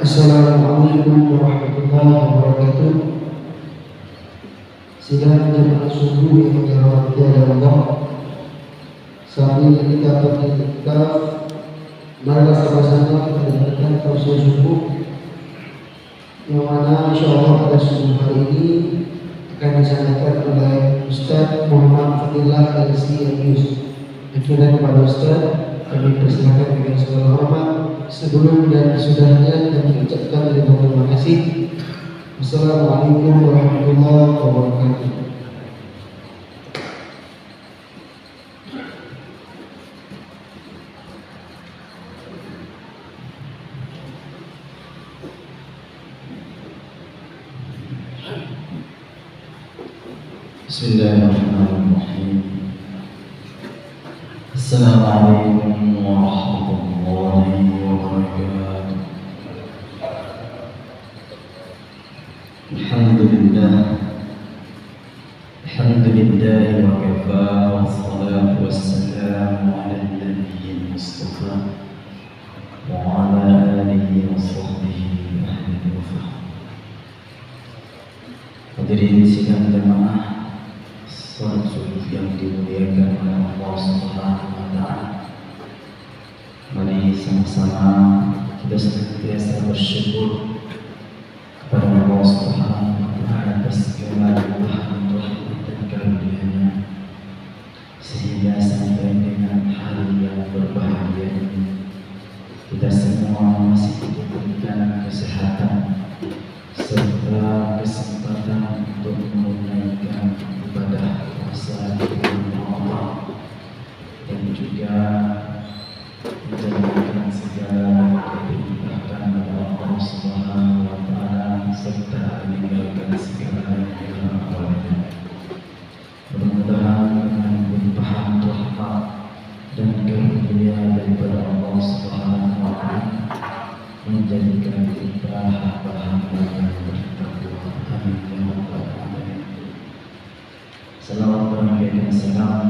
Assalamualaikum warahmatullahi wabarakatuh. Sidang jemaah subuh yang dirahmati Allah. Saat ini kita beriktikaf, marilah sama-sama kita dengarkan tafsir subuh yang mana insyaallah pada subuh hari ini akan disampaikan oleh Ustaz Muhammad Fadillah Al-Siyabus. Akhirnya kepada Ustaz kami persilakan dengan segala hormat. Sebelum dan sesudahnya kami ucapkan terima kasih. Wassalamualaikum warahmatullahi wabarakatuh. Bismillahirrahmanirrahim. Assalamualaikum warahmatullahi wabarakatuh. Alhamdulillah wa kafa wassalatu wassalamu ala nabiyil mustafa wa ala alihi wa sahbihi ahli wafah. Hadirin sidang jemaah salat subuh yang dimuliakan oleh Allah Subhanahu wa taala. Mari sama-sama kita senantiasa bersyukur kepada Allah Subhanahu wa taala atas segala limpahan rahmat dan karunia-Nya, sehingga sampai dengan hari yang berbahagia ini kita semua masih diberikan kesehatan serta kesempatan untuk menunaikan ibadah puasa di bulan Ramadan dan juga menjalankan segala perintahkan oleh Allah Subhanahu wa taala serta meninggalkan segala yang dilarang. Mudah-mudahan dengan limpahan rahmat dan karunia daripada Allah Subhanahu wa taala menjadikan kita hamba-hamba yang bertakwa. Amin ya rabbal alamin. Salawat dan salam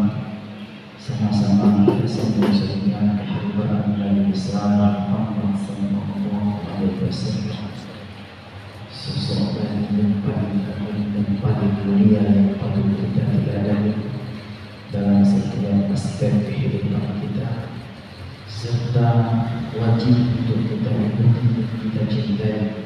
sama-sama kita sambung-sambungkan kehadiran Nabi besar Muhammad sallallahu alaihi wasallam, sosok yang paling mulia yang patut kita teladani dalam setiap aspek kehidupan kita, serta wajib untuk kita ikuti, kita cintai,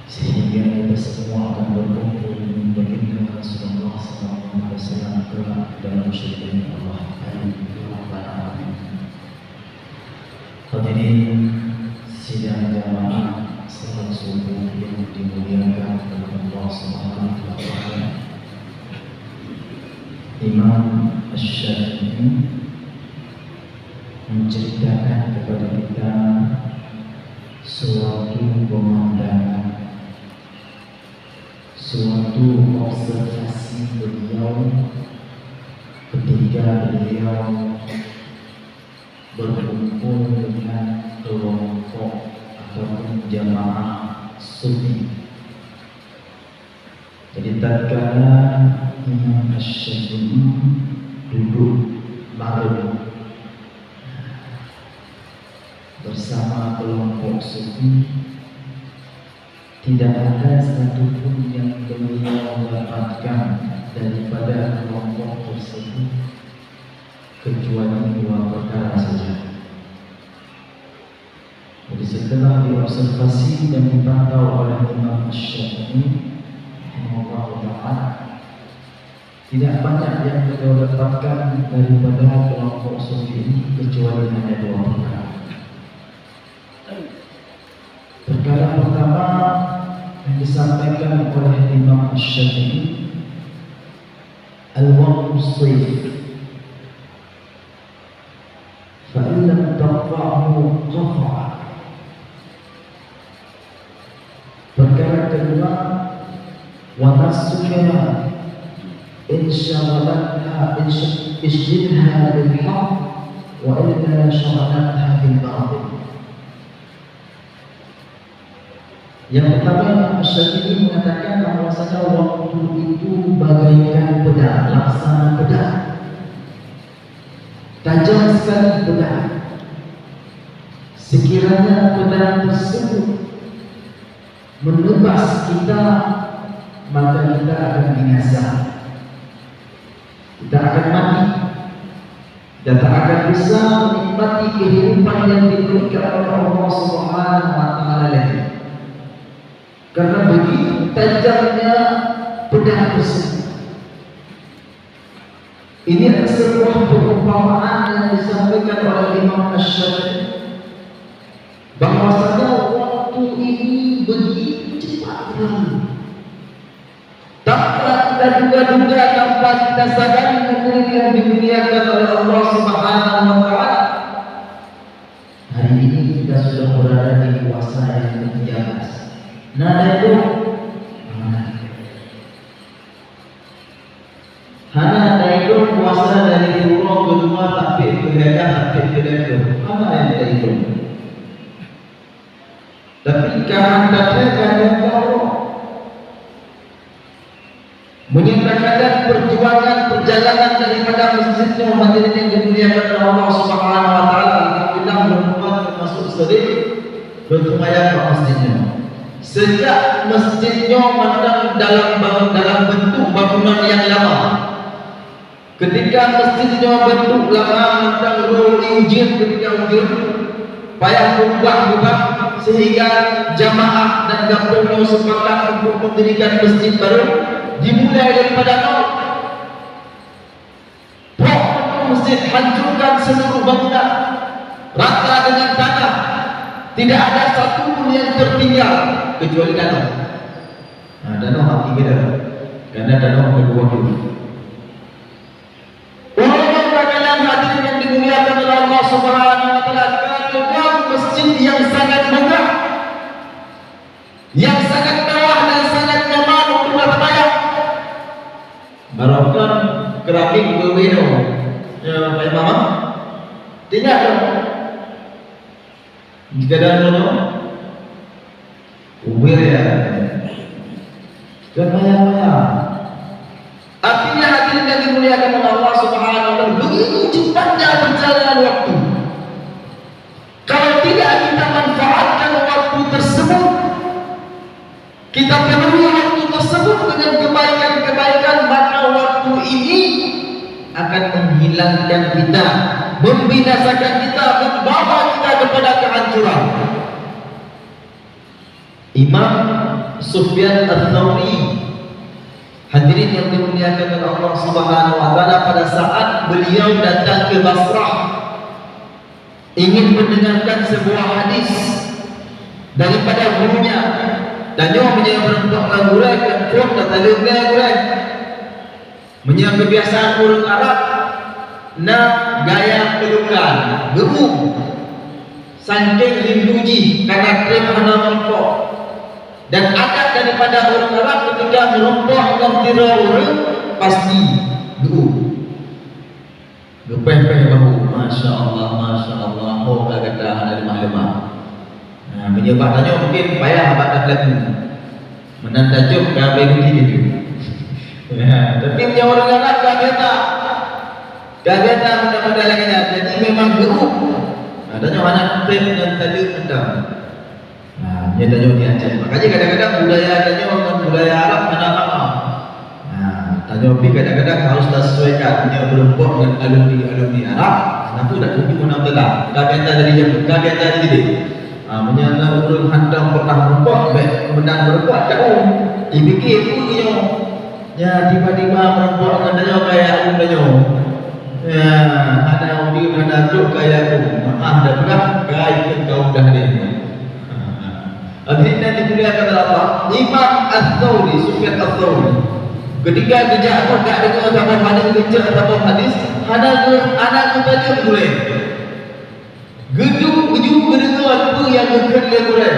sehingga kita semua akan berkumpul dengan baginda Rasulullah SAW kelak dalam syurga Allah. Amin ya rabbal alamin. Hadirin sidang jamaah salat subuh yang dimuliakan oleh Allah Subhanahu wa taala. Imam Asy-Syafi'i menceritakan kepada kita suatu pemandangan, suatu observasi beliau ketika beliau berkumpul dengan kelompok ataupun jamaah sufi. Jadi tatkala Imam Asy-Syafi'i duduk bareng bersama kelompok sufi, tidak ada satupun yang beliau dapatkan daripada kelompok tersebut kecuali dua perkara saja. Jadi setelah diobservasi dan dipantau oleh Imam Asy-Syafi'i tidak banyak yang beliau dapatkan daripada kelompok sufi ini kecuali hanya dua perkara. Perkara pertama yang disampaikan oleh Imam Asy-Syafi'i, al-waqtu sayf, fa in lam taqfa'hu qafa'a. Perkara kedua, wa nafsuka in syaghalatha ishghilha bil haqq wa illa syaghalatha bil batil. Yang pertama, Asy-Syafi'i mengatakan bahwasanya waktu itu bagaikan pedang, laksana pedang, tajam sekali pedang. Sekiranya pedang tersebut menebas kita, maka kita akan binasa. Kita akan mati dan tak akan bisa menikmati kehidupan yang diberikan oleh Allah Subhanahu wa taala lagi. Karena begitu tajamnya pedang tersebut. Ini adalah sebuah perumpamaan yang disampaikan oleh Imam Asy-Syafi'i bahwasanya waktu ini begitu cepat berlalu. Tanpa kita duga-duga, tanpa kita sadari negeri yang dimuliakan oleh Allah Subhanahu wa taala. Hari ini kita sudah berada di kuasa yang ke-13. Nada itu Hana itu kuasa dari pulau kedua tapi berada tapi kedua. Apa yang itu? Tapi kehendaknya kadang kau menyatakan perjuangan perjalanan daripada masjidnya hadirin yang dimuliakan oleh Allah Subhanahu wa taala. Alhamdulillah berumur termasuk sering bertumayang ke masjidnya. Sejak masjidnya mandang dalam bentuk bangunan yang lama. Ketika masjidnya bentuk lama mandang ujian ketika ujian payah berubah-ubah sehingga jamaah dan kampungnya sepakat untuk mendirikan masjid baru. Dimulai daripada nol. Pokok masjid, hancurkan seluruh bangunan, rata dengan tanah. Tidak ada satu pun yang tertinggal kecuali danau. Nah, danau hati kita, karena danau kedua dulu. Ulama berkata hadirin yang dimuliakan oleh Allah Subhanahu wa taala, kedua masjid yang sangat megah, yang sangat mewah dan sangat nyaman untuk berbayar. Barangkan keramik berbeda, ya Pak Imam, tidak ada. Jika ada mana, ubir ya, kebayang-bayang. Artinya hadirin yang dimuliakan oleh Allah Subhanahu wa taala, begitu cepatnya perjalanan waktu. Kalau tidak kita manfaatkan waktu tersebut, kita penuhi waktu tersebut dengan kebaikan-kebaikan, maka waktu ini akan menghilangkan kita, membinasakan kita, membawa kita kepada kehancuran. Imam Sufyan Ats-Tsauri, hadirin yang dimuliakan oleh Allah Subhanahu wa taala, pada saat beliau datang ke Basrah ingin mendengarkan sebuah hadis daripada gurunya. Dan dia punya perempuan lagurai, pun kata lagurai. Punya kebiasaan orang Arab nak gaya pelukan, gemuk, saking rinduji karena krem hana merompok. Dan adat daripada orang Arab ketika merompok dan tira orang pasti gemuk, gepeh-peh bahu. Masya Allah, oh kata ada lemah-lemah. Nah, menyebabkannya mungkin payah abad lagu menandajuk kabeh gitu. Ya, tapi punya orang Arab kageta mudah-mudah lagi. Jadi memang geruk. Adanya anak tip dan tadi endam. Nah, nyatanya diajar. Makanya kadang-kadang budaya Arab mana apa. Nah, tanya tapi kadang-kadang harus disesuaikan punya berempuk dengan alumni Arab. Nah, itu dah tunjuk mana telah. Kageta dari jam, kageta dari jadi. Menyala urun hantam pernah merempok, menang merempok jauh. Dipikir pun dia, ya tiba-tiba merempok katanya kayak umumnya. Ya, ada undi, ada truk kayak aku. Maaf, dah pernah kayak kau dah ni. Akhirnya dimuliakan Allah. Imam Ats-Tsauri, Sufyan Ats-Tsauri, ketika kejatuh tak dengar sama hadis kecil atau hadis, anak kita dia boleh. Gedung kedengar apa yang akan dia boleh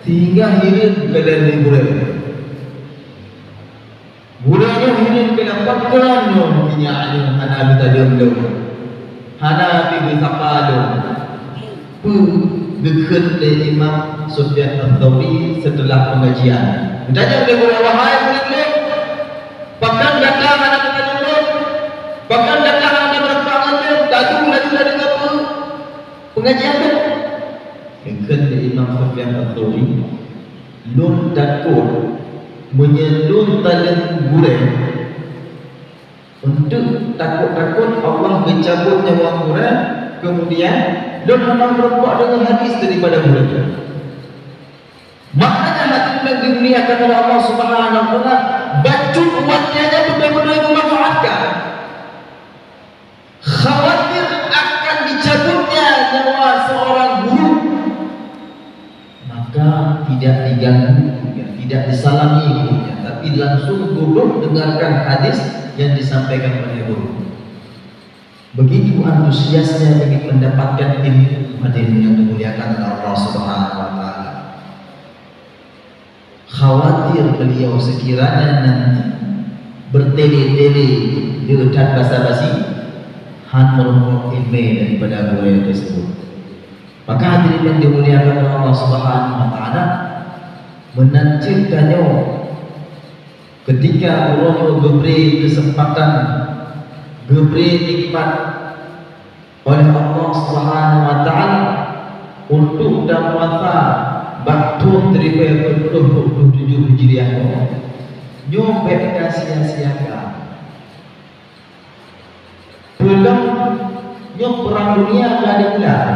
sehingga hidup ke dalam dia boleh hidup ke dalam pangkalannya kinyanya hana kita diam-diam hana pergi sapa dia dekat dari Imam Sufyan Ats-Tsauri setelah pengajian. Tanya dia boleh wahai murid-murid, bahkan datang anak kita dulu, bahkan datang anak berperang laju dari apa pengajian tu. Dekat dari Imam Sufyan Ats-Tsauri lun takut menyelun talang gureng untuk takut-takut Allah mencabut nyawa gureng, kemudian lun hendak berbuat dengan hadis daripada gureng. Maknanya hati yang dimuliakan oleh Allah Subhanahu wa taala, bacun umatnya benar-benar memanfaatkan. Khawatir akan dicabutnya nyawa seorang guru, maka tidak diganggu, tidak disalami gurunya, tapi langsung duduk dengarkan hadis yang disampaikan oleh guru. Begitu antusiasnya ingin mendapatkan ilmu, hadirin yang dimuliakan oleh Allah Subhanahu wa taala. Khawatir beliau sekiranya nanti bertele-tele di udat basa-basi han merupakan ilmu daripada guru tersebut. Maka hadirin yang dimuliakan oleh Allah Subhanahu wa taala, menancilkannya ketika Allah memberi kesempatan, memberi nikmat oleh Allah Subhanahu wa taala untuk dakwah Baktur daripada 27 Hijriah nyobek dah sia-siakan. Belum nyok perang dunia telah dimulai.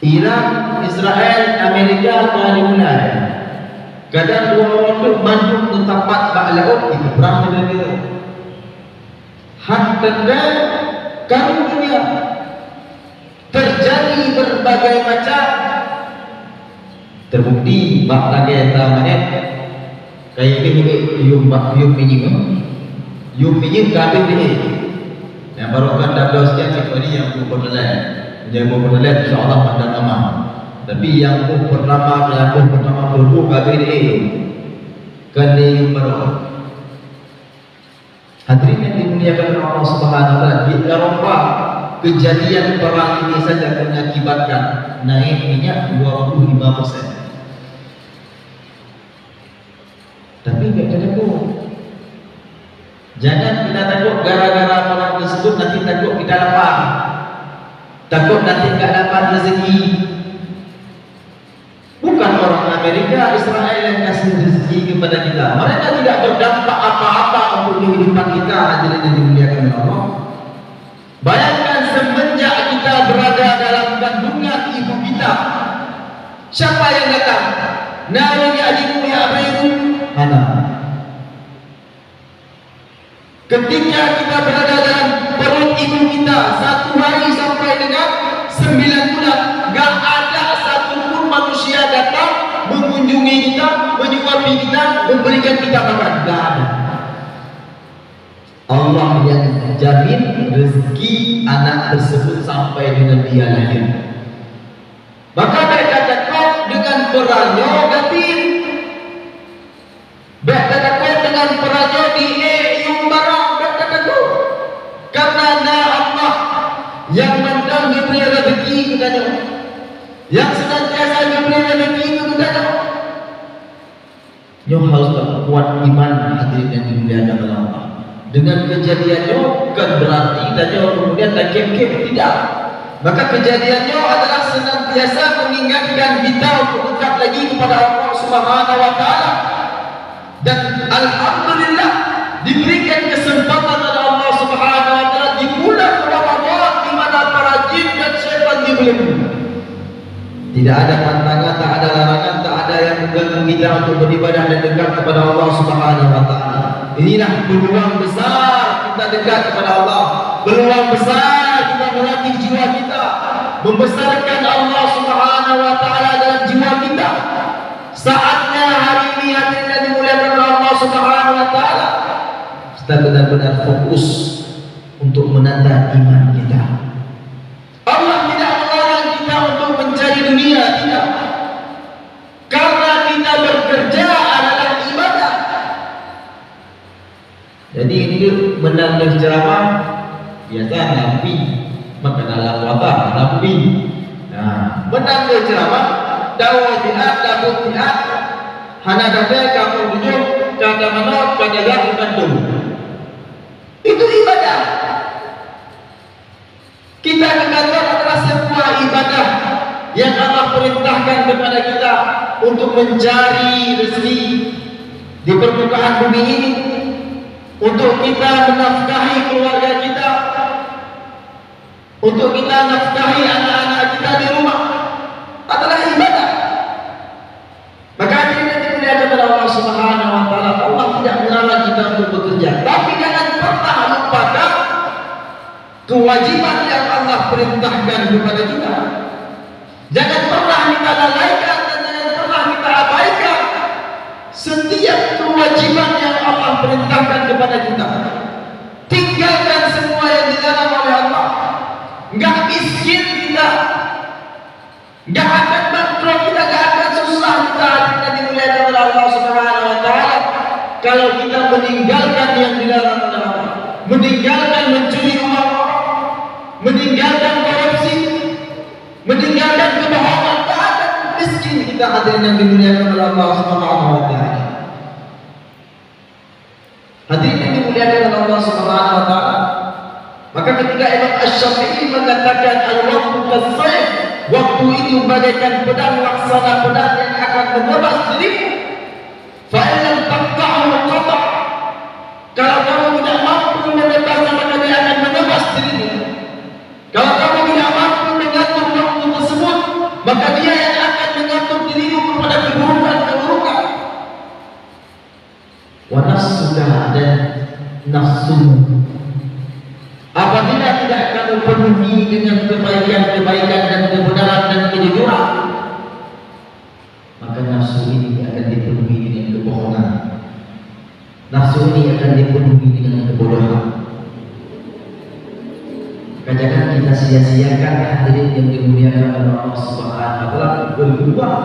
Irak, Israel, Amerika telah dimulai. Kadang dua orang maju ke tempat bak laut itu perang dunia. Hak tanda kamu dunia terjadi berbagai macam. Terbukti bak lagi tamannya kayak ini yum minyak kabin ini yang baru akan double sekian sekali yang berpenelan insyaAllah pada nama, tapi yang pertama berbu kabin ini kan yang baru. Hadirin yang dimuliakan Allah Subhanahu wa taala, di Eropa kejadian perang ini saja mengakibatkan naik minyak 25%. Tapi tidak takut. Jangan kita takut gara-gara perang tersebut nanti takut kita lapar, takut nanti tidak dapat rezeki. Bukan orang Amerika, Israel yang kasih rezeki kepada kita. Mereka tidak berdampak apa-apa untuk kehidupan kita. Hadirin yang dimuliakan Allah, bayangkan semenjak kita berada dalam kandungan ibu kita, siapa yang datang? Nabi ajibu ya abiru mana? Ketika kita berada dalam perut ibu kita 1 hari sampai dengan 9 bulan, gak ada satu pun manusia datang mengunjungi kita, menyuapi kita, memberikan kita makan. Gak ada. Allah yang jamin rezeki anak tersebut sampai dengan dia lahir. Maka mereka takut dengan perannya gatin, mereka takut dengan perannya di yung barang, mereka takut karena Allah yang mandang diberi rezeki kepadanya, yang senantiasa diberi rezeki kepadanya. Nyo harus kuat iman, hadirin yang dimuliakan oleh Allah. Dengan kejadiannya bukan berarti tanya kemudian tak kem-kem, tidak. Maka kejadiannya adalah senantiasa mengingatkan kita untuk dekat lagi kepada Allah Subhanahu wa taala. Dan alhamdulillah diberikan kesempatan oleh Allah Subhanahu wa taala di bulan Ramadan di mana para jin dan syaitan dibelenggu. Tidak ada pantangan, tak ada larangan, tak ada yang mengganggu kita untuk beribadah dan dekat kepada Allah Subhanahu wa taala. Inilah peluang besar kita dekat kepada Allah, peluang besar kita melatih jiwa kita, membesarkan Allah Subhanahu wa taala dalam jiwa kita. Saatnya hari ini hadirin yang dimuliakan oleh Allah Subhanahu wa taala, kita benar-benar fokus untuk menambah iman kita. Allah tidak melarang kita untuk mencari dunia, tidak. Karena kita bekerja adalah ibadah. Jadi ini menambah ceramah biasa nabi, maka dalam wabah nabi. Nah, menambah ceramah, dakwah jihad, dakwah jihad, hana dada kamu duduk, kada mana, kada yang kandung. Itu ibadah. Kita ke kantor adalah sebuah ibadah. yang Allah perintahkan kepada kita untuk mencari rezeki di permukaan bumi ini, untuk kita menafkahi keluarga kita, untuk kita nafkahi anak-anak kita di rumah, adalah ibadah. Maka hadirin dimuliakan oleh Allah Subhanahu wa taala, Allah tidak melarang kita untuk bekerja, tapi jangan pernah lupakan kewajiban yang Allah perintahkan kepada kita. Jangan pernah kita lalaikan dan jangan pernah kita abaikan setiap kewajiban yang Allah perintahkan kepada kita. Tinggalkan semua yang dilarang oleh Allah. Enggak miskin kita, enggak akan bangkrut kita, enggak akan susah kita, hadirin dimuliakan oleh Allah Subhanahu wa taala, kalau kita meninggalkan yang dilarang oleh Allah, meninggalkan mencuri uang orang, meninggalkan korupsi, meninggalkan kebohongan. Tak akan miskin kita, hadirin yang dimuliakan oleh Allah Subhanahu wa taala. Hadirin yang dimuliakan oleh Allah Subhanahu wa taala, maka ketika Imam Asy-Syafi'i mengatakan al-waqtu kas-sayf, waktu itu bagaikan pedang, laksana pedang yang akan menebas dirimu. Fa in lam taqta'hu qata', kalau kamu tidak mampu menebasnya maka dia akan menebas dirimu. Kalau kamu tidak mampu mengatur waktu tersebut, maka dia yang akan mengatur dirimu kepada keburukan-keburukan. Wa nafsuka, dan nafsu, apabila tidak kamu penuhi dengan kebaikan-kebaikan dan kebenaran dan kejujuran, maka nafsu ini akan dipenuhi dengan kebohongan. Nafsu ini akan dipenuhi dengan kebodohan. Jangan kita sia-siakan, hadirin yang dimuliakan oleh Allah Subhanahu wa taala, peluang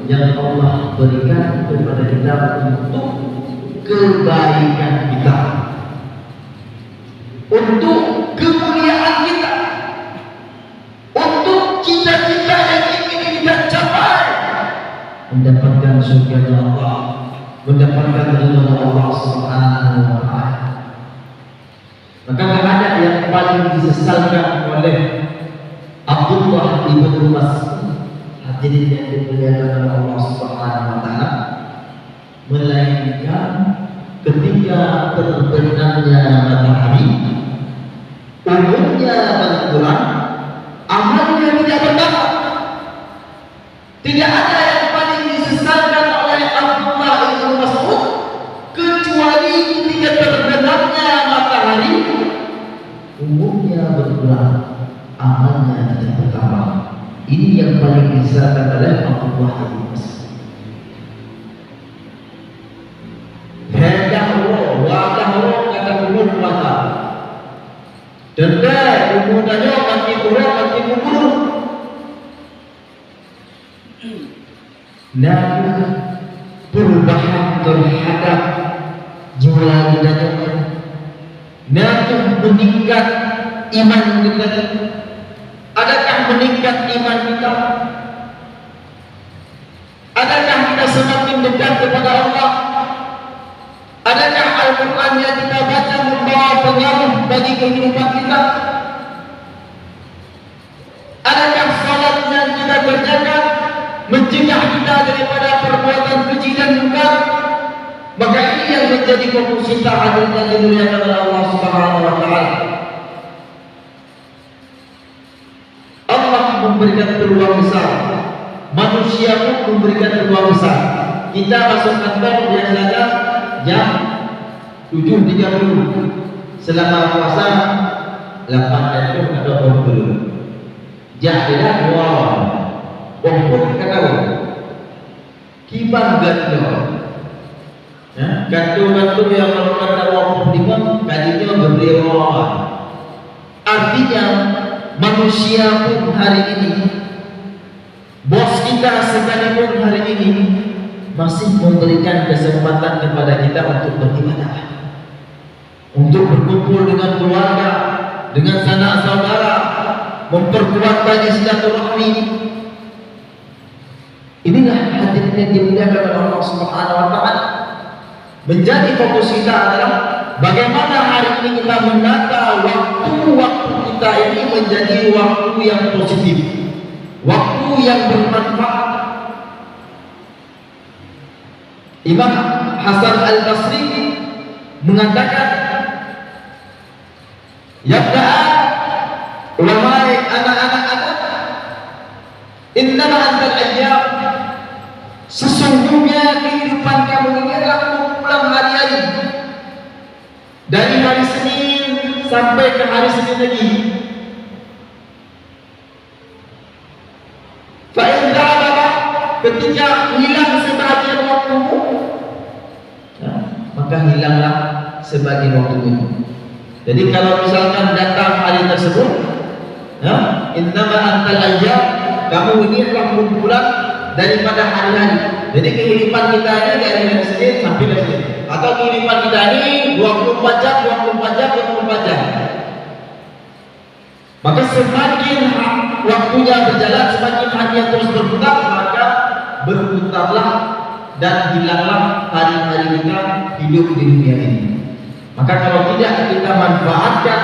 yang Allah berikan kepada kita untuk kebaikan kita, untuk kemuliaan kita, untuk cita-cita yang ingin kita capai, mendapatkan surga Allah, mendapatkan ridha Allah Subhanahu wa taala. Maka tidak ada yang paling disesalkan oleh Abdullah ibn Mas'ud, hadirin yang dimuliakan oleh Allah Subhanahu wa taala, melainkan ketika terbenamnya matahari, umurnya berkurang, amalnya tidak bertambah. Tidak ada yang paling disesalkan oleh Abdullah ibn Mas'ud kecuali ketika terbenamnya matahari, umurnya berkurang, amalnya tidak bertambah. Ini yang paling disesalkan oleh Abdullah ibn Mas'ud. Denda umumnya makin kurang makin membunuh. Namun perubahan terhadap jumlah dendanya, namun meningkat iman kita. Adakah meningkat iman kita? Adakah kita semakin dekat kepada Allah? Adakah Al-Quran yang kita baca membawa pengaruh bagi kehidupan kita? Adakah salat yang kita kerjakan mencegah kita daripada perbuatan keji dan munkar? Maka ini yang menjadi fokus kita, hadirin yang dimuliakan oleh Allah Subhanahu wa taala. Allah memberikan peluang besar, manusia pun memberikan peluang besar. Kita masuk kantor biasanya jam 7.30, selama puasa 8 atau 20. Jadilah wow, walaupun kata kibang gantung, gantung yang melakukan walaupun dimang kadinya berdewan. Artinya manusia pun hari ini, bos kita sekalipun hari ini masih memberikan kesempatan kepada kita untuk beribadah, untuk berkumpul dengan keluarga, dengan sanak saudara, memperkuat tali silaturahmi. Inilah hadirin yang dimuliakan oleh Allah Subhanahu wa taala. Menjadi fokus kita adalah bagaimana hari ini kita menata waktu-waktu kita ini menjadi waktu yang positif, waktu yang bermanfaat. Imam Hasan Al-Basri mengatakan, "Yabda'a, wahai anak-anak, innama antal ayyam, sesungguhnya kehidupan kamu ini adalah kumpulan hari-hari, dari hari Senin sampai ke hari Senin lagi. Ketika hilang sebagian waktumu, maka hilanglah sebagian waktumu." Jadi kalau misalkan datang hari tersebut, innama antal ayyam, kamu ini adalah kumpulan daripada hari-hari. Jadi kehidupan kita ini dari hari Senin sampai hari Senin, atau kehidupan kita ini 24 jam, 24 jam, 24 jam. Maka semakin waktunya berjalan, semakin harinya terus berputar, maka berputarlah dan hilanglah hari-hari kita hidup di dunia ini. Maka kalau tidak kita manfaatkan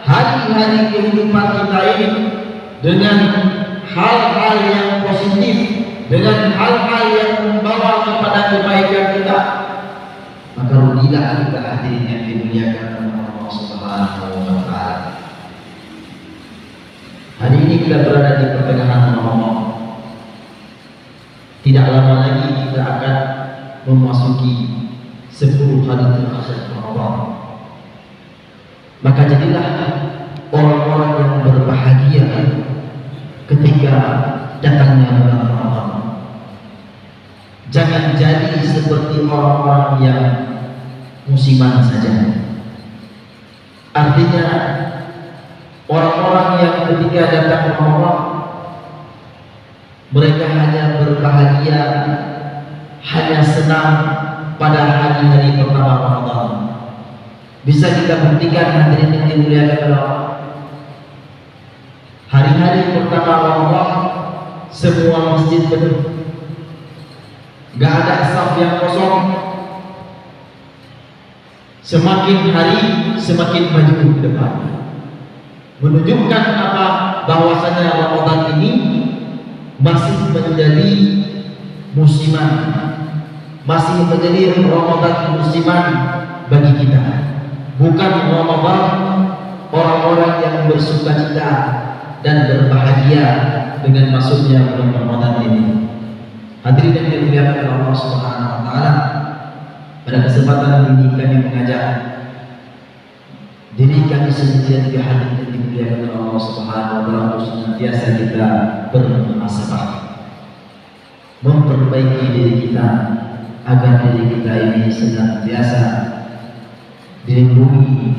hari-hari kehidupan kita ini dengan hal-hal yang positif, dengan hal-hal yang membawa kepada kebaikan kita, maka rugilah kita hadirin yang dimuliakan Allah Subhanahu wa Ta'ala. Hari ini kita berada di pertengahan Ramadan. Tidak lama lagi kita akan memasuki 10 hari terakhir Ramadan. Maka jadilah orang-orang yang berbahagia ketika datangnya bulan Ramadan. Jangan jadi seperti orang-orang yang musiman saja. Artinya orang-orang yang ketika datang Ramadan, mereka hanya berbahagia, hanya senang pada hari-hari pertama Ramadan. Bisa kita buktikan hadirin yang dimuliakan Allah, hari-hari pertama Ramadan semua masjid penuh, gak ada saf yang kosong. Semakin hari semakin maju ke depan, menunjukkan apa? Bahwasanya Ramadan ini masih menjadi musiman, masih menjadi Ramadan musiman bagi kita, bukan Ramadan orang-orang yang bersukacita dan berbahagia dengan masuknya bulan Ramadan ini. Hadirin yang dimuliakan Allah Subhanahu wa Ta'ala, pada kesempatan ini kami mengajak diri kami sendiri di hati yang dimuliakan Allah Subhanahu wa Ta'ala untuk senantiasa kita bermuhasabah, memperbaiki diri kita agar diri kita ini senantiasa dilindungi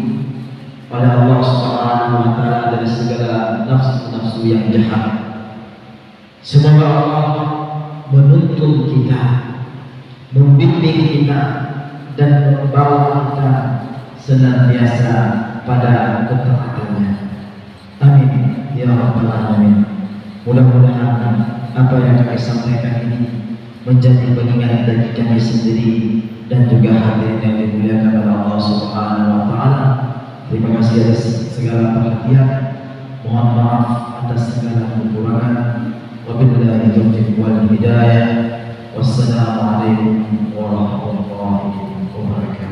oleh Allah Subhanahu wa Ta'ala dari segala nafsu-nafsu yang jahat. Semoga Allah menuntun kita, membimbing kita, dan membawa kita senantiasa pada ketaatannya. Amin ya rabbal alamin. Mudah-mudahan apa yang kami sampaikan ini menjadi pengingat bagi kami sendiri dan juga hadirin yang dimuliakan oleh Allah Subhanahu wa Ta'ala. Terima kasih atas segala perhatian. Mohon maaf atas segala kekurangan. Wabillahi taufiq wal hidayah. Wassalamualaikum warahmatullahi wabarakatuh.